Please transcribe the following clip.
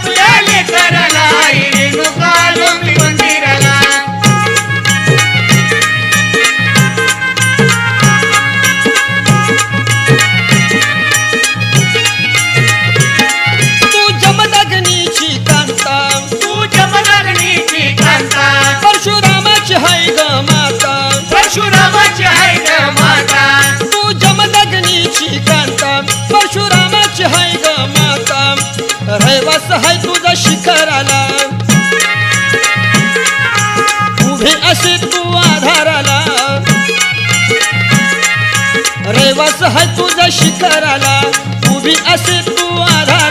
आपल्या लेकराला आई रेणुका लोंबी मंदिराला तू जमदग्नीची कांता परशुरामाची हाय ग माता परशुरामाची हाय ग माता तू जमदग्नीची कांता परशुरामाची हाय ग माता रहिवास हाय तुझा शिखराला उभे असे तू आधाराला रहिवास हाय तुझा शिखराला उभी असे तू आधाराला